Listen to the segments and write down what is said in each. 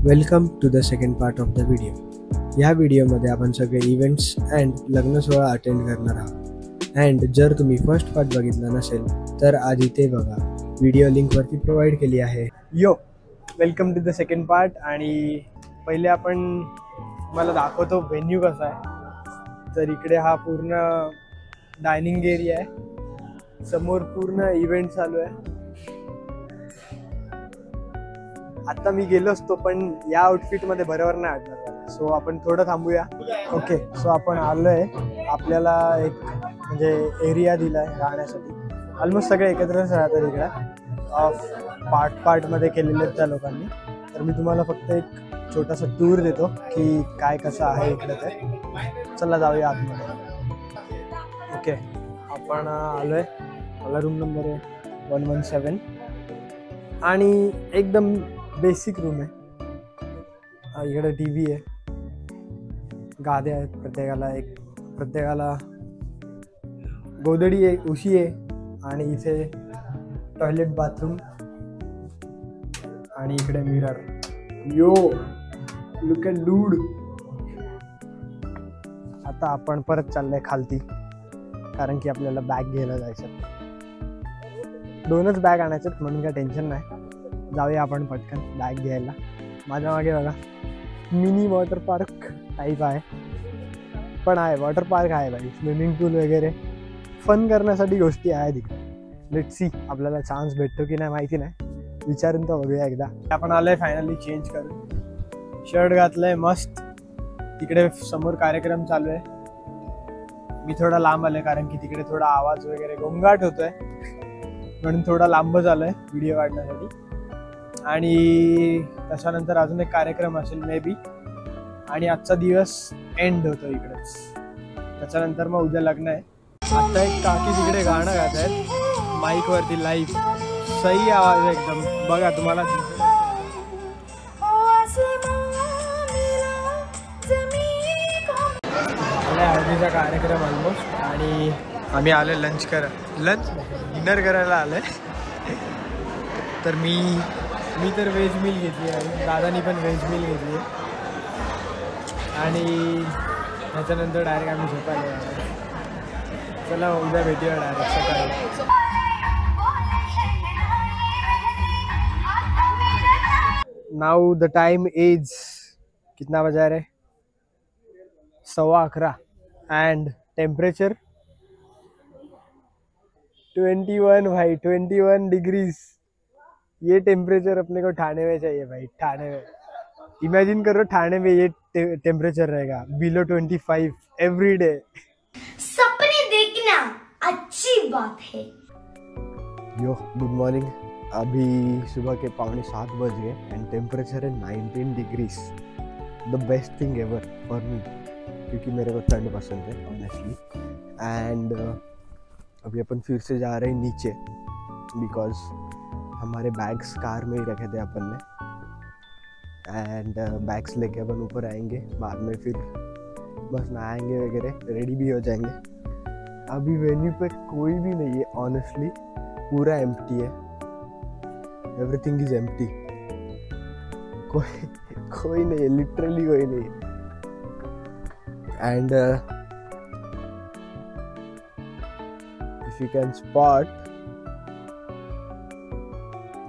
Welcome to the second part of the video. ह्या व्हिडिओमध्ये आपण सगळे इव्हेंट्स अँड लग्न सोहळा अटेंड करणार आहोत. अँड जर तुम्ही फर्स्ट पार्ट बघितला नसेल तर आधी ते बघा. व्हिडिओ लिंकवरती प्रोव्हाइड केली आहे. Yo welcome to the second part. आणि पहिले आपण मला दाखवतो व्हेन्यू कसा आहे. तर इकडे हा पूर्ण डायनिंग एरिया आहे, समोर पूर्ण इव्हेंट चालू आहे. आता मी गेलो असतो पण या आउटफिटमध्ये बरोबर नाही वाटणार, सो आपण थोडं थांबूया. ओके, सो आपण आलोय. आपल्याला एक म्हणजे एरिया दिलाय राहण्यासाठी. ऑलमोस्ट सगळे एकत्रच राहतात इकडे. पार्टमध्ये केलेले आहेत त्या लोकांनी. तर मी तुम्हाला फक्त एक छोटासा टूर देतो की काय कसं आहे इकडे. ते चला जाऊया आतमध्ये. ओके, आपण आलोय. मला रूम नंबर आहे 117 आणि एकदम बेसिक रूम आहे. इकडे टीव्ही आहे, गाद्या आहेत प्रत्येकाला गोदडी आहे, उशी आहे आणि इथे टॉयलेट बाथरूम आणि इकडे mirror. Yo look at dude. आता आपण परत चाललंय खालती कारण की आपल्याला बॅग घ्यायला जायचं. 2च बॅग आणायच्यात म्हणून काय टेन्शन नाही. जाऊया आपण पटकन बॅग घ्यायला. माझ्या मागे बघा मिनी वॉटर पार्क टाईप आहे, पण आहे वॉटर पार्क आहे भाई. स्विमिंग पूल वगैरे फन करण्यासाठी गोष्टी आहेत तिकडे. लेट्स सी आपल्याला चान्स भेटतो की नाही माहिती नाही, विचारून तर बघूया एकदा. आपण आलोय फायनली चेंज करून, शर्ट घातलंय मस्त. तिकडे समोर कार्यक्रम चालू आहे. मी थोडा लांब आलोय कारण की तिकडे थोडा आवाज वगैरे गोंगाट होतोय म्हणून थोडा लांबच आलोय व्हिडिओ काढण्यासाठी. आणि त्याच्यानंतर अजून एक कार्यक्रम असेल मे बी, आणि आजचा दिवस एंड होतो इकडेच. त्याच्यानंतर मग उद्या लग्न आहे. आता एक काकी तिकडे गाणं गात आहेत माईकवरती लाईव्ह. सही आवाज आहे एकदम. बघा तुम्हाला हळदीचा कार्यक्रम ऑलमोस्ट. आणि आम्ही आलोय डिनर करायला आलोय. तर मी तर व्हेज मील घेतली आहे, दादानी पण व्हेज मील घेतली आहे. आणि त्याच्यानंतर डायरेक्ट आम्ही झोपायला जाणार. चला उद्या भेटूया डायरेक्ट सकाळी. नाउ द टाइम इज कितना बजा रहे 11:15 एंड टेम्परेचर 21 भाई, 21 डिग्रीज. ये टेम्परेचर अपने को ठाणे में चाहिए भाई. ठाणे में इमेजिन करो, ठाणे में ये टेम्परेचर रहेगा बिलो 25 एवरी डे. सपने देखना अच्छी बात है. यो गुड मॉर्निंग. अभी सुबह के 6:45 बज गए एंड टेम्परेचर है 19 degrees. The best thing ever for me, क्योंकि मेरे को ठंड पसंद है ऑनेस्टली. एंड अभी अपन फिर से जा रहे हैं नीचे बिकॉज हमारे बैग्स कार में ही रखे थे अपन ने. एंड बैग्स लेके अपन ऊपर आएंगे बाद में. फिर बस नहाएंगे वगैरह, रेडी भी हो जाएंगे. अभी वेन्यू पे कोई भी नहीं है ऑनेस्टली, पूरा एम्प्टी है. Everything is empty. कोई नहीं है, लिटरली कोई नहीं है. End if you can spot,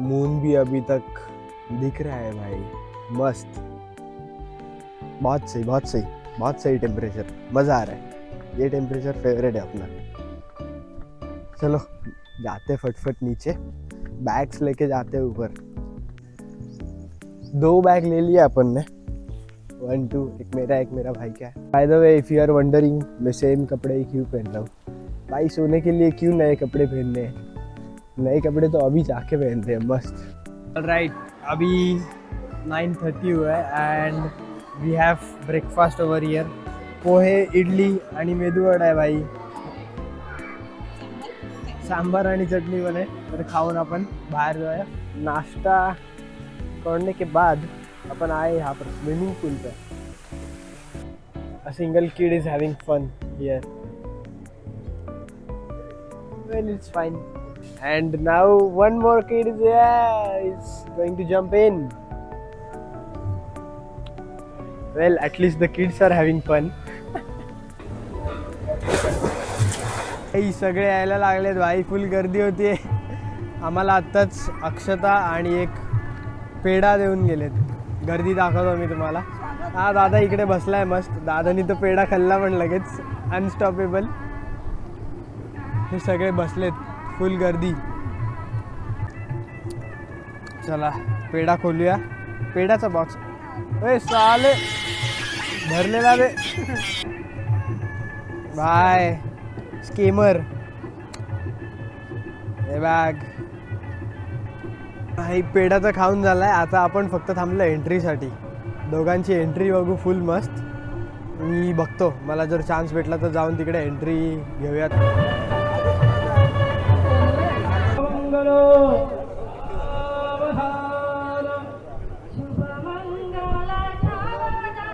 moon भी अभी तक दिख रहा है भाई. मस्त, बहुत सही टेम्परेचर. मज़ा आ रहा है. ये टेम्परेचर फेवरेट है अपना. चलो जाते फटफट नीचे, बैग्स लेके जाते ऊपर. 2 बैग ले लिया अपन ने, 1 2, एक मेरा भाई का है. By the way if you are wondering, मैं सेम कपड़े ही क्यों पहन रहा हूँ भाई. सोने के लिए क्यों नए कपड़े पहनने हैं. नए कपड़े तो अभी जाके पहनते हैं मस्त. राइट, अभी 9:30 हुआ है and we have breakfast over here. Pohe, idli आणि मेदूवडा आहे भाई. सांबार आणि चटणी पण आहे. तर खाऊन आपण बाहेर जाऊया. नाश्ता करने के बाद अपन आए यहाँ पर स्विमिंग पूल पे. A single kid is having fun here. Well it's fine. And now one more kid is going to jump in. Well at least the kids are having fun. हे सगळे यायला लागलेत भाई, फुल गर्दी होती. आम्हाला आत्ताच अक्षता आणि एक पेढा देऊन गेलेत. गर्दी दाखवतो मी तुम्हाला. हा दादा इकडे बसलाय मस्त. दादानी तो पेढा खाल्ला पण लगेच. अनस्टॉपेबल. हे सगळे बसलेत, फुल गर्दी. चला पेढा खोलूया. पेढाचा बॉक्स साले भरलेला रे बाय स्केमर. हे बॅग भाई पेढाचा खाऊन झालाय. आता आपण फक्त थांबलो एंट्रीसाठी. दोघांची एंट्री बघू, फुल मस्त. मी बघतो, मला जर चान्स भेटला तर जाऊन तिकडे एंट्री घेऊयात.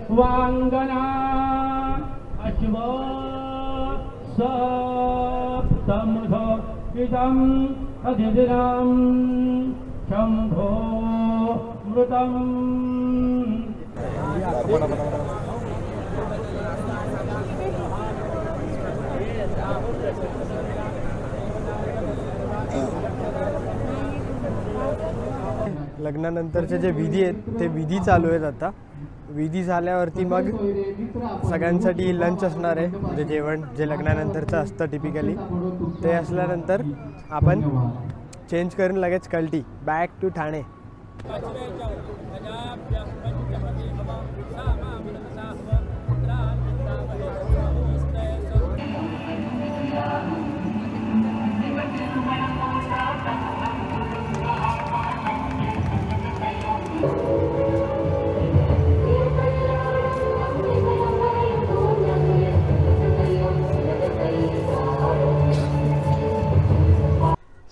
वांगना अश्व सप्तमध इदं अधिदिनं शंभो मृतं. लग्नानंतरचे जे विधी आहेत ते विधी चालू आहेत आता. विधी झाल्यावरती मग सगळ्यांसाठी लंच असणार आहे, म्हणजे जेवण जे लग्नानंतरचं असतं टिपिकली. ते असल्यानंतर आपण चेंज करून लगेच कल्टी बॅक टू ठाणे.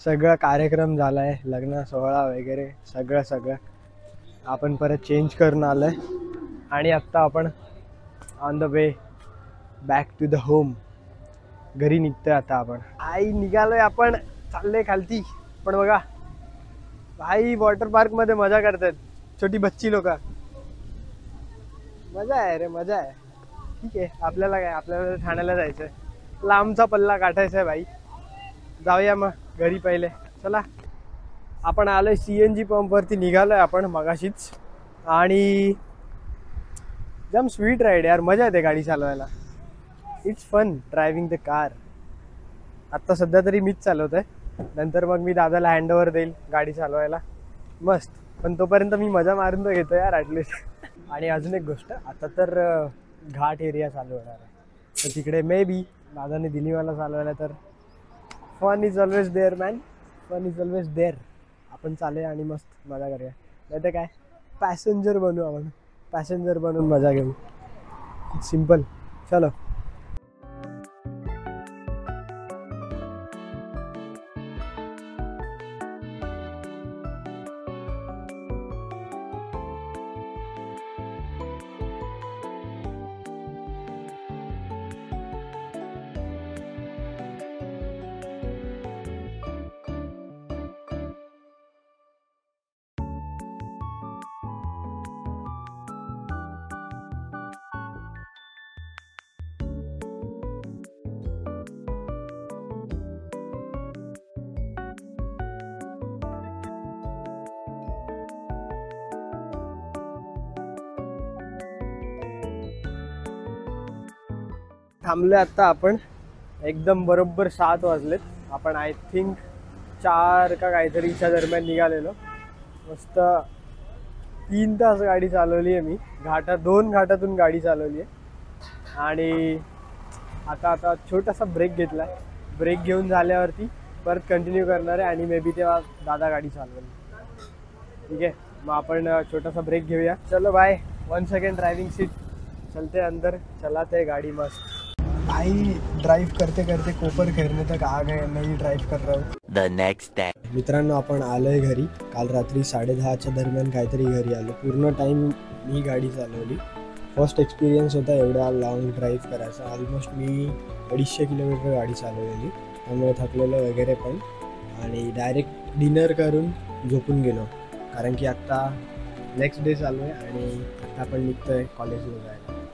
सगळा कार्यक्रम झाला आहे, लग्न सोहळा वगैरे सगळं आपण परत चेंज करून आलो आहे. आणि आत्ता आपण on the way back to the home. घरी निघतोय आता आपण. आई निघालोय आपण, चाललोय खालती. पण बघा भाई वॉटर पार्कमध्ये मजा करतात छोटी बच्ची लोक. मजा आहे रे, मजा आहे. ठीक आहे, आपल्याला काय, आपल्याला ठाण्याला जायचं आहे. लांबचा पल्ला गाठायचा आहे भाई. जाऊया मग घरी पहिले. चला आपण आलोय CNG पंपवरती. निघालोय आपण मगाशीच. आणि जम स्वीट राईड यार, मजा येते गाडी चालवायला. It's fun driving the car. आत्ता सध्या तरी मीच चालवतोय, नंतर मग मी दादाला हँडओव्हर देईल गाडी चालवायला. मस्त. पण तोपर्यंत मी मजा मारून तर घेतो यार ॲटलिस्ट. आणि अजून एक गोष्ट, आता तर घाट एरिया चालू होणार आहे, तर तिकडे मे बी दादाने दिली मला चालवायला. तर fun is always there man, fun is always there. आपण चालूया आणि मस्त मजा करूया. नाही तर काय, पॅसेंजर बनू आपण. पॅसेंजर बनून मजा घेऊ. सिम्पल. चलो. थांबलोय आता आपण. एकदम बरोबर 7 वाजलेत. आपण आय थिंक 4 का काहीतरीच्या दरम्यान निघालेलो. मस्त 3 तास गाडी चालवली आहे मी. 2 घाटातून गाडी चालवली आहे. आणि आता छोटासा ब्रेक घेतला. ब्रेक घेऊन झाल्यावरती परत कंटिन्यू करणार आहे. आणि मे बी तेव्हा दादा गाडी चालवेल. ठीक आहे, मग आपण छोटासा ब्रेक घेऊया. चलो बाय. 1 second driving seat. चलते अंदर, चलाते गाड़ी मस्त. भाई ड्राइव करते करते कोपर खैरने तक आ गए. मैं ड्राइव कर रहा हूँ. The next day. मित्रांनो आपण आलोय घरी. काल रात्री 10:30च्या दरम्यान काहीतरी घरी आलो. पूर्ण टाइम मी गाडी चालवली. फर्स्ट एक्सपिरियन्स होता एवढा लॉंग ड्राईव्ह करायचा. ऑलमोस्ट मी 250 किलोमीटर गाडी चालवलेली, त्यामुळे थकलेलो वगैरे पण. आणि डायरेक्ट डिनर करून झोपून गेलो, कारण की आत्ता नेक्स्ट डे चालू आहे आणि आता आपण निघतोय कॉलेजला जायला.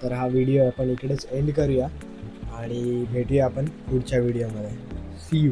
तर हा व्हिडिओ आपण इकडेच एंड करूया आणि भेटूया आपण पुढच्या व्हिडिओमध्ये. See you.